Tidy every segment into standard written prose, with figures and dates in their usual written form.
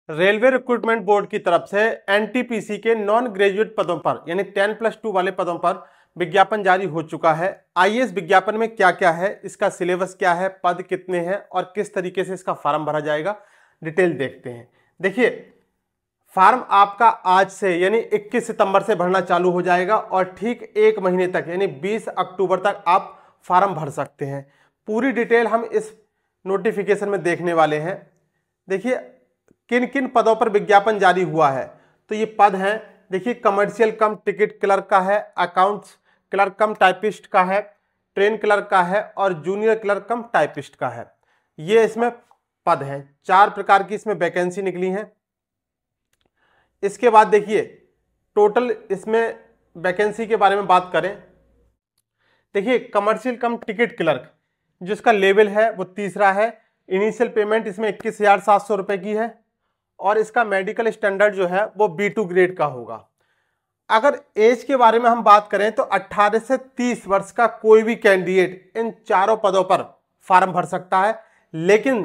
Railway recruitment board की तरफ से एनटीपीसी के नॉन ग्रेजुएट पदों पर यानी 10+2 वाले पदों पर विज्ञापन जारी हो चुका है। आइए इस विज्ञापन में क्या क्या है, इसका सिलेबस क्या है, पद कितने हैं और किस तरीके से इसका फॉर्म भरा जाएगा, डिटेल देखते हैं। देखिए, फॉर्म आपका आज से यानी 21 सितंबर से भरना चालू हो जाएगा और ठीक एक महीने तक यानी 20 अक्टूबर तक आप फॉर्म भर सकते हैं। पूरी डिटेल हम इस नोटिफिकेशन में देखने वाले हैं। देखिए, किन किन पदों पर विज्ञापन जारी हुआ है। तो ये पद हैं, देखिए, कमर्शियल कम टिकट क्लर्क का है, अकाउंट्स क्लर्क कम टाइपिस्ट का है, ट्रेन क्लर्क का है और जूनियर क्लर्क कम टाइपिस्ट का है। ये इसमें पद हैं। 4 प्रकार की इसमें वैकेंसी निकली हैं। इसके बाद देखिए, टोटल इसमें वैकेंसी के बारे में बात करें। देखिए, कमर्शियल कम टिकट क्लर्क जिसका लेवल है वो 3रा है। इनिशियल पेमेंट इसमें 21,700 रुपए की है और इसका मेडिकल स्टैंडर्ड जो है वो B2 ग्रेड का होगा। अगर एज के बारे में हम बात करें तो 18 से 30 वर्ष का कोई भी कैंडिडेट इन चारों पदों पर फॉर्म भर सकता है। लेकिन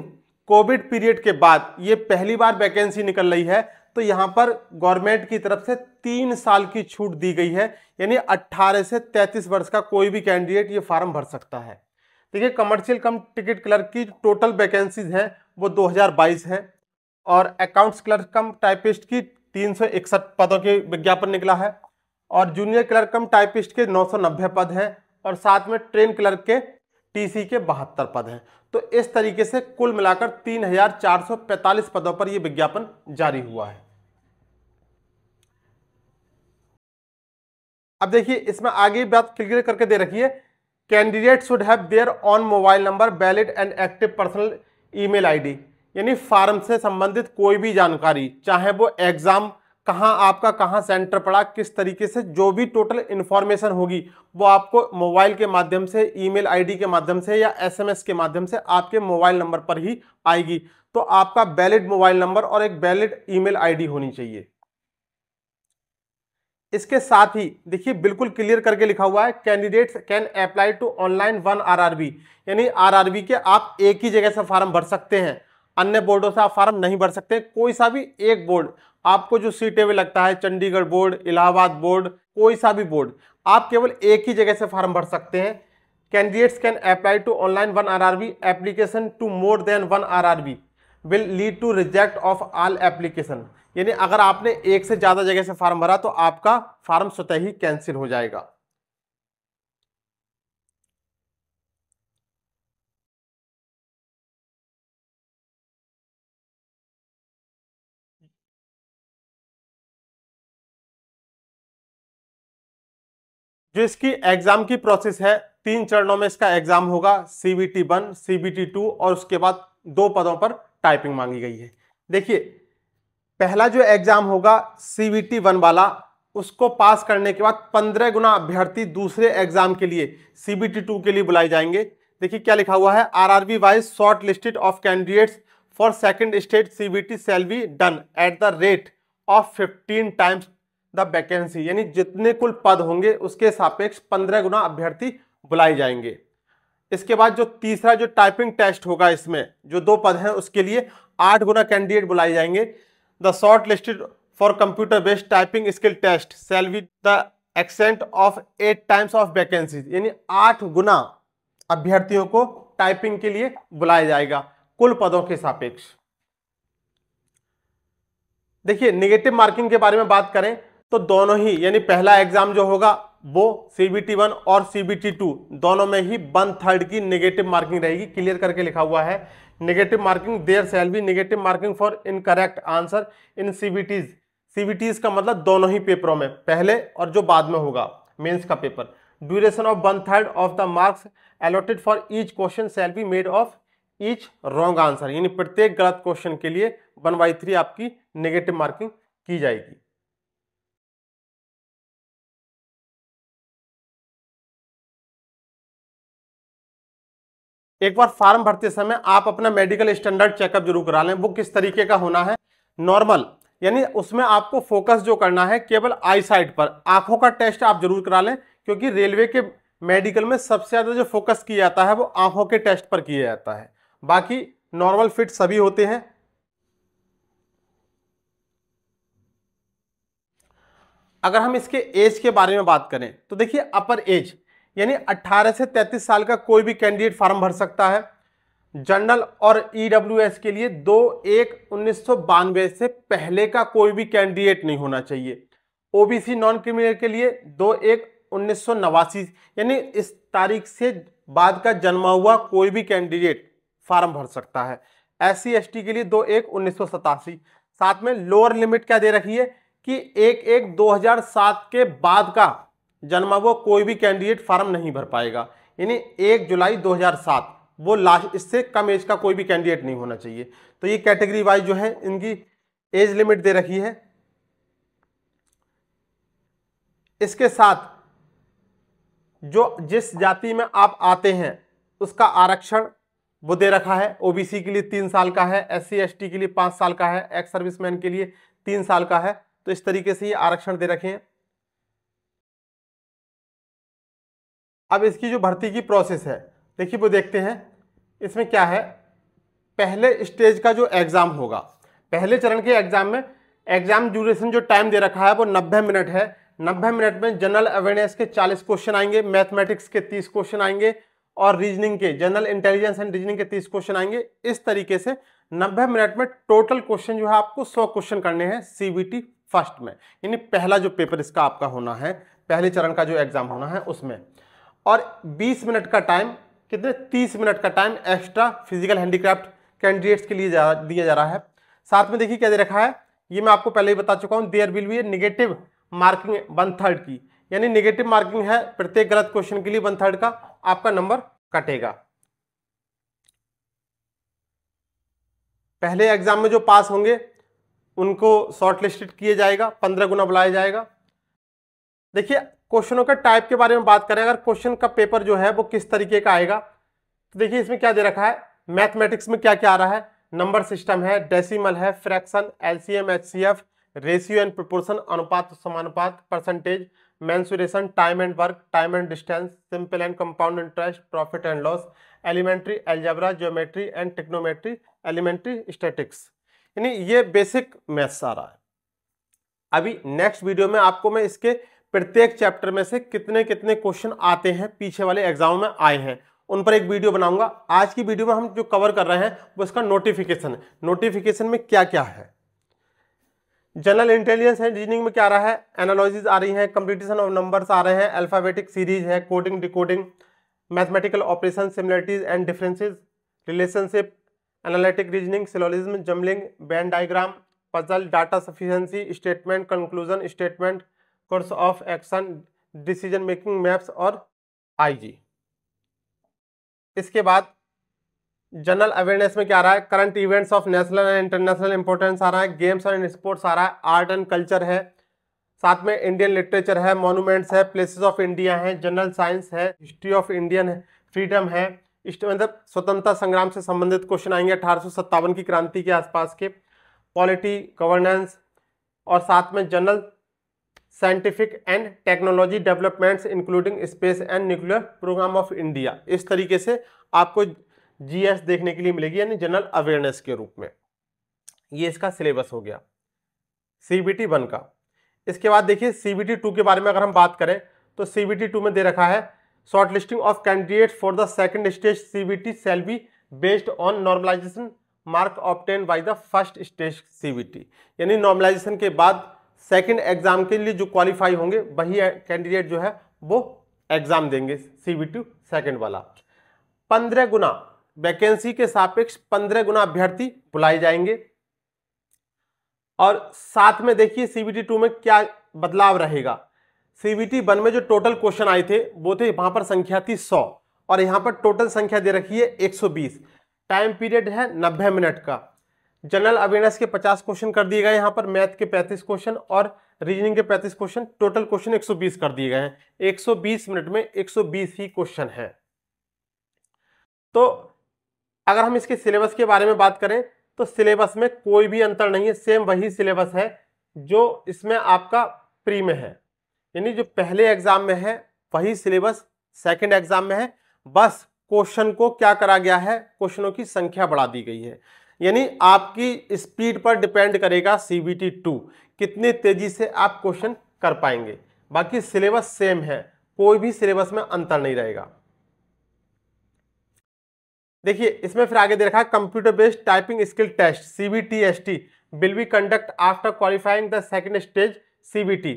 कोविड पीरियड के बाद ये पहली बार वैकेंसी निकल रही है, तो यहां पर गवर्नमेंट की तरफ से 3 साल की छूट दी गई है, यानी 18 से 33 वर्ष का कोई भी कैंडिडेट ये फॉर्म भर सकता है। देखिए, कमर्शियल कम टिकट क्लर्क की टोटल वैकेंसीज हैं वो 2022 है और अकाउंट्स क्लर्क कम टाइपिस्ट की 361 पदों के विज्ञापन निकला है और जूनियर क्लर्क कम टाइपिस्ट के 990 पद हैं और साथ में ट्रेन क्लर्क के टीसी के 72 पद हैं। तो इस तरीके से कुल मिलाकर 3,445 पदों पर यह विज्ञापन जारी हुआ है। अब देखिए, इसमें आगे बात क्लियर करके दे रखी है, candidate should have their on mobile number valid and active personal email ID, यानी फॉर्म से संबंधित कोई भी जानकारी, चाहे वो एग्जाम कहाँ आपका कहाँ सेंटर पड़ा, किस तरीके से, जो भी टोटल इंफॉर्मेशन होगी वो आपको मोबाइल के माध्यम से, ईमेल आईडी के माध्यम से या एसएमएस के माध्यम से आपके मोबाइल नंबर पर ही आएगी। तो आपका वैलिड मोबाइल नंबर और एक वैलिड ईमेल आईडी होनी चाहिए। इसके साथ ही देखिए, बिल्कुल क्लियर करके लिखा हुआ है, candidates can apply to online 1 RRB, यानी RRB के आप एक ही जगह से फॉर्म भर सकते हैं, अन्य बोर्डों से आप फॉर्म नहीं भर सकते। कोई सा भी एक बोर्ड आपको जो सीटेबल लगता है, चंडीगढ़ बोर्ड, इलाहाबाद बोर्ड, कोई सा भी बोर्ड, आप केवल एक ही जगह से फॉर्म भर सकते हैं। Candidates can apply to online 1 RRB, application to more than 1 RRB will lead to reject of all application, यानी अगर आपने एक से ज्यादा जगह से फॉर्म भरा तो आपका फॉर्म स्वतः ही कैंसिल हो जाएगा। जो इसकी एग्जाम की प्रोसेस है, 3 चरणों में इसका एग्जाम होगा, CBT 1, CBT 2 और उसके बाद 2 पदों पर टाइपिंग मांगी गई है। देखिए, पहला जो एग्जाम होगा CBT 1 वाला, उसको पास करने के बाद 15 गुना अभ्यर्थी दूसरे एग्जाम के लिए CBT 2 के लिए बुलाए जाएंगे। देखिए क्या लिखा हुआ है, RRB wise short listed of candidates for second stage CBT shall be done at the rate of 15 times the vacancy, यानी जितने कुल पद होंगे उसके सापेक्ष 15 गुना अभ्यर्थी बुलाए जाएंगे। इसके बाद जो तीसरा जो टाइपिंग टेस्ट होगा, इसमें जो 2 पद हैं उसके लिए 8 गुना कैंडिडेट बुलाए जाएंगे। The shortlisted for computer based typing skill test shall be the extent of 8 times of vacancies, यानी 8 गुना अभ्यर्थियों को टाइपिंग के लिए बुलाया जाएगा कुल पदों के सापेक्ष। देखिए, नेगेटिव मार्किंग के बारे में बात करें तो दोनों ही, यानी पहला एग्जाम जो होगा वो CBT 1 और CBT 2 दोनों में ही 1/3 की नेगेटिव मार्किंग रहेगी। क्लियर करके लिखा हुआ है, negative marking there shall be negative marking for incorrect answer in CBTs। CBTs का मतलब दोनों ही पेपरों में, पहले और जो बाद में होगा मेंस का paper. Duration of 1/3 of the marks allotted for each question shall be made of each wrong answer, यानी प्रत्येक गलत क्वेश्चन के लिए 1/3 आपकी नेगेटिव मार्किंग की जाएगी। एक बार फॉर्म भरते समय आप अपना मेडिकल स्टैंडर्ड चेकअप जरूर करा लें। वो किस तरीके का होना है, नॉर्मल, यानी उसमें आपको फोकस जो करना है केवल आई साइड पर, आंखों का टेस्ट आप जरूर करा लें, क्योंकि रेलवे के मेडिकल में सबसे ज्यादा जो फोकस किया जाता है वो आंखों के टेस्ट पर किया जाता है। बाकी नॉर्मल फिट सभी होते हैं। अगर हम इसके एज के बारे में बात करें तो देखिए अपर एज यानी 18 से 33 साल का कोई भी कैंडिडेट फॉर्म भर सकता है। जनरल और ईडब्ल्यूएस के लिए 2/1/1992 से पहले का कोई भी कैंडिडेट नहीं होना चाहिए। ओबीसी नॉन क्रिमिनल के लिए 2/1/1989 यानी इस तारीख से बाद का जन्मा हुआ कोई भी कैंडिडेट फॉर्म भर सकता है। SC ST के लिए 2/1/1987। साथ में लोअर लिमिट क्या दे रखी है कि 1/1/2007 के बाद का जन्मा हुआ कोई भी कैंडिडेट फॉर्म नहीं भर पाएगा, यानी 1 जुलाई 2007 वो लास्ट, इससे कम एज का कोई भी कैंडिडेट नहीं होना चाहिए। तो ये कैटेगरी वाइज जो है इनकी एज लिमिट दे रखी है। इसके साथ जो जिस जाति में आप आते हैं उसका आरक्षण वो दे रखा है। ओबीसी के लिए 3 साल का है, SC ST के लिए 5 साल का है, एक्स सर्विसमैन के लिए 3 साल का है। तो इस तरीके से ये आरक्षण दे रखे हैं। अब इसकी जो भर्ती की प्रोसेस है देखिए वो देखते हैं। इसमें क्या है, पहले स्टेज का जो एग्जाम होगा, पहले चरण के एग्जाम में एग्जाम ड्यूरेशन जो टाइम दे रखा है वो 90 मिनट है। 90 मिनट में जनरल अवेयरनेस के 40 क्वेश्चन आएंगे, मैथमेटिक्स के 30 क्वेश्चन आएंगे और रीजनिंग के, जनरल इंटेलिजेंस एंड रीजनिंग के 30 क्वेश्चन आएंगे। इस तरीके से 90 मिनट में टोटल क्वेश्चन जो है आपको 100 क्वेश्चन करने हैं CBT फर्स्ट में, यानी पहला जो पेपर इसका आपका होना है, पहले चरण का जो एग्जाम होना है उसमें। और 20 मिनट का टाइम, कितने 30 मिनट का time extra physical handicraft candidates के लिए दिया जा रहा है। साथ में देखिए क्या दे रखा है, ये मैं आपको पहले ही बता चुका हूं, there will be a negative marking 1/3 की, यानी नेगेटिव मार्किंग है, प्रत्येक गलत क्वेश्चन के लिए 1/3 का आपका नंबर कटेगा। पहले एग्जाम में जो पास होंगे उनको शॉर्टलिस्टेड किया जाएगा, 15 गुना बुलाया जाएगा। देखिए क्वेश्चनों का टाइप के बारे में बात करें, अगर क्वेश्चन का पेपर जो है वो किस तरीके का आएगा तो देखिए इसमें क्या दे रखा है। मैथमेटिक्स में क्या क्या आ रहा है, नंबर सिस्टम है, डेसिमल है, fraction, LCM HCF, ratio and proportion, अनुपात समानुपात, percentage, mensuration, time and work, time and distance, simple and compound interest, profit and loss, elementary algebra, geometry and trigonometry, elementary statistics, यानी ये basic maths आ रहा है। अभी next video में आपको मैं इसके प्रत्येक चैप्टर में से कितने कितने क्वेश्चन आते हैं, पीछे वाले एग्जाम में आए हैं, उन पर एक वीडियो बनाऊंगा। आज की वीडियो में हम जो कवर कर रहे हैं वो इसका नोटिफिकेशन है। नोटिफिकेशन में क्या क्या है, जनरल इंटेलिजेंस है, रीजनिंग में क्या आ रहा है, एनालिसिस आ रही है, कंप्यूटेशन ऑफ नंबर्स आ रहे हैं, अल्फाबेटिक सीरीज है, coding decoding, mathematical operation, similarities and differences, relationship, analytic reasoning, syllogism, jumbling, Venn diagram, puzzle, data sufficiency, statement, conclusion statement, course of action, decision making, maps और IG। इसके बाद general awareness में क्या आ रहा है, current events of national and international importance आ रहा है, गेम्स एंड स्पोर्ट्स आ रहा है, आर्ट एंड कल्चर है, साथ में इंडियन लिटरेचर है, मॉन्यूमेंट्स है, प्लेसेस ऑफ इंडिया है, जनरल साइंस है, हिस्ट्री ऑफ इंडियन है, फ्रीडम है, मतलब स्वतंत्रता संग्राम से संबंधित क्वेश्चन आएंगे 1857 की क्रांति के आसपास के, पॉलिटी, गवर्नेंस, और साथ में general scientific and technology developments including space and nuclear programme of India. इस तरीके से आपको GS देखने के लिए मिलेगी, यानी जनरल अवेयरनेस के रूप में। ये इसका सिलेबस हो गया CBT 1 का। इसके बाद देखिए CBT 2 के बारे में अगर हम बात करें तो CBT 2 में दे रखा है, shortlisting of candidate for the second stage CBT shall be based on normalisation mark obtain by the first stage CBT, यानी नॉर्मलाइजेशन के बाद सेकंड एग्जाम के लिए जो क्वालिफाई होंगे वही कैंडिडेट जो है वो एग्जाम देंगे CBT सेकंड वाला। 15 गुना वैकेंसी के सापेक्ष 15 गुना अभ्यर्थी बुलाए जाएंगे। और साथ में देखिए CBT 2 में क्या बदलाव रहेगा। CBT 1 में जो टोटल क्वेश्चन आए थे वो थे, वहां पर संख्या थी 100 और यहां पर टोटल संख्या दे रखी है 120। टाइम पीरियड है 90 मिनट का। जनरल अवेयरनेस के 50 क्वेश्चन कर दिए गए, यहाँ पर मैथ के 35 क्वेश्चन और रीजनिंग के 35 क्वेश्चन, टोटल क्वेश्चन 120 कर दिए गए हैं। 120 मिनट में 120 ही क्वेश्चन है। तो अगर हम इसके सिलेबस के बारे में बात करें तो सिलेबस में कोई भी अंतर नहीं है, सेम वही सिलेबस है जो इसमें आपका प्री में है, यानी जो पहले एग्जाम में है वही सिलेबस सेकंड एग्जाम में है। बस क्वेश्चन को क्या करा गया है, क्वेश्चनों की संख्या बढ़ा दी गई है, यानी आपकी स्पीड पर डिपेंड करेगा CBT 2 कितने तेजी से आप क्वेश्चन कर पाएंगे। बाकी सिलेबस सेम है, कोई भी सिलेबस में अंतर नहीं रहेगा। देखिए इसमें फिर आगे दे रखा है computer based typing skill test CBT-ST will be conduct after qualifying the second stage CBT।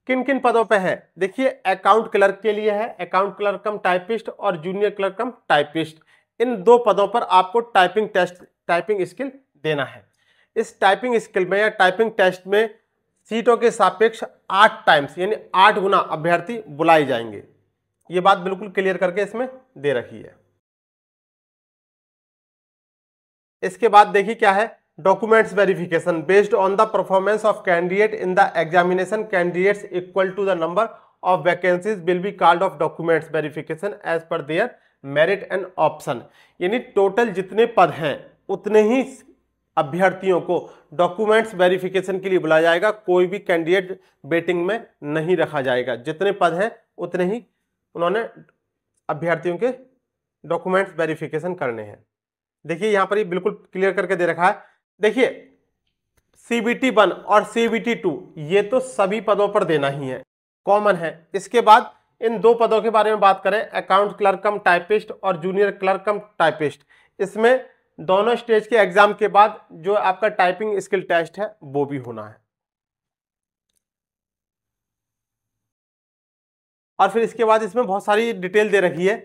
किन किन पदों पे है? देखिए अकाउंट क्लर्क के लिए है, अकाउंट क्लर्क कम टाइपिस्ट और जूनियर क्लर्क कम टाइपिस्ट। इन 2 पदों पर आपको टाइपिंग टेस्ट, टाइपिंग स्किल देना है। इस टाइपिंग स्किल में या टाइपिंग टेस्ट में सीटों के सापेक्ष 8 टाइम्स यानी 8 गुना अभ्यर्थी बुलाए जाएंगे। ये बात बिल्कुल क्लियर करके इसमें दे रखी है। इसके बाद देखिए क्या है, documents verification based on the performance of candidate in the examination candidates equal to the number of vacancies will be called of documents verification as per their merit and option. यानी टोटल जितने पद हैं उतने ही अभ्यर्थियों को documents verification के लिए बुलाया जाएगा। कोई भी कैंडिडेट वेटिंग में नहीं रखा जाएगा। जितने पद हैं उतने ही उन्होंने अभ्यर्थियों के डॉक्यूमेंट्स वेरिफिकेशन करने हैं। देखिए यहां पर ये बिल्कुल क्लियर करके दे रखा है। देखिए CBT-1 और CBT-2 ये तो सभी पदों पर देना ही है, कॉमन है। इसके बाद इन 2 पदों के बारे में बात करें, अकाउंट क्लर्क कम टाइपिस्ट और जूनियर क्लर्क कम टाइपिस्ट, इसमें दोनों स्टेज के एग्जाम के बाद जो आपका टाइपिंग स्किल टेस्ट है वो भी होना है। और फिर इसके बाद इसमें बहुत सारी डिटेल दे रखी है,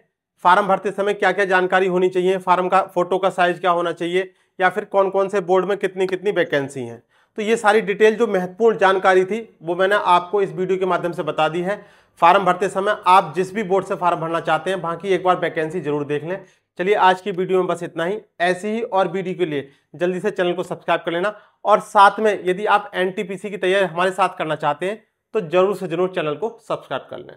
फार्म भरते समय क्या क्या जानकारी होनी चाहिए, फार्म का फोटो का साइज क्या होना चाहिए, या फिर कौन कौन से बोर्ड में कितनी कितनी वैकेंसी हैं। तो ये सारी डिटेल जो महत्वपूर्ण जानकारी थी वो मैंने आपको इस वीडियो के माध्यम से बता दी है। फार्म भरते समय आप जिस भी बोर्ड से फार्म भरना चाहते हैं वहां की एक बार वैकेंसी जरूर देख लें। चलिए आज की वीडियो में बस इतना ही। ऐसी ही और वीडियो के लिए जल्दी से चैनल को सब्सक्राइब कर लेना, और साथ में यदि आप NTPC की तैयारी हमारे साथ करना चाहते हैं तो जरूर से जरूर चैनल को सब्सक्राइब कर लें।